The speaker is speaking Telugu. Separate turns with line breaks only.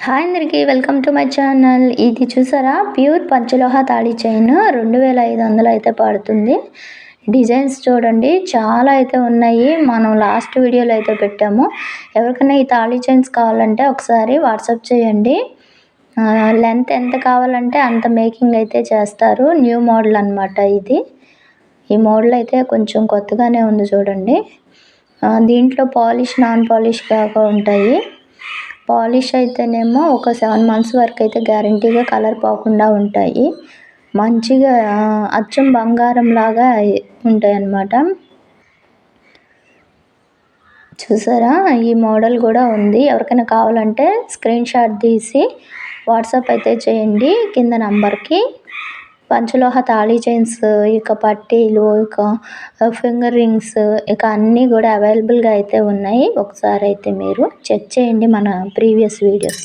హాయ్ అందరికీ వెల్కమ్ టు మై ఛానల్. ఇది చూసారా ప్యూర్ పంచలోహ తాళి చైన్ 2500 అయితే పడుతుంది. డిజైన్స్ చూడండి చాలా అయితే ఉన్నాయి. మనం లాస్ట్ వీడియోలో అయితే పెట్టాము. ఎవరికైనా ఈ తాళి చైన్స్ కావాలంటే ఒకసారి వాట్సాప్ చేయండి. లెంత్ ఎంత కావాలంటే అంత మేకింగ్ అయితే చేస్తారు. న్యూ మోడల్ అనమాట ఇది. ఈ మోడల్ అయితే కొంచెం కొత్తగానే ఉంది చూడండి. దీంట్లో పాలిష్ నాన్ పాలిష్ కాగా ఉంటాయి. పాలిష్ అయితేనేమో ఒక 7 మంత్స్ వరకు అయితే గ్యారంటీగా కలర్ పోకుండా ఉంటాయి. మంచిగా అచ్చం బంగారం లాగా ఉంటాయి అన్నమాట. చూసారా ఈ మోడల్ కూడా ఉంది. ఎవరికైనా కావాలంటే స్క్రీన్ షాట్ తీసి వాట్సాప్ అయితే చేయండి కింద నంబర్కి. పంచలోహ తాళీ చైన్స్, ఇక పట్టీలు, ఇక ఫింగర్ రింగ్స్, ఇక అన్నీ కూడా అవైలబుల్గా అయితే ఉన్నాయి. ఒకసారి అయితే మీరు చెక్ చేయండి మన ప్రీవియస్ వీడియోస్.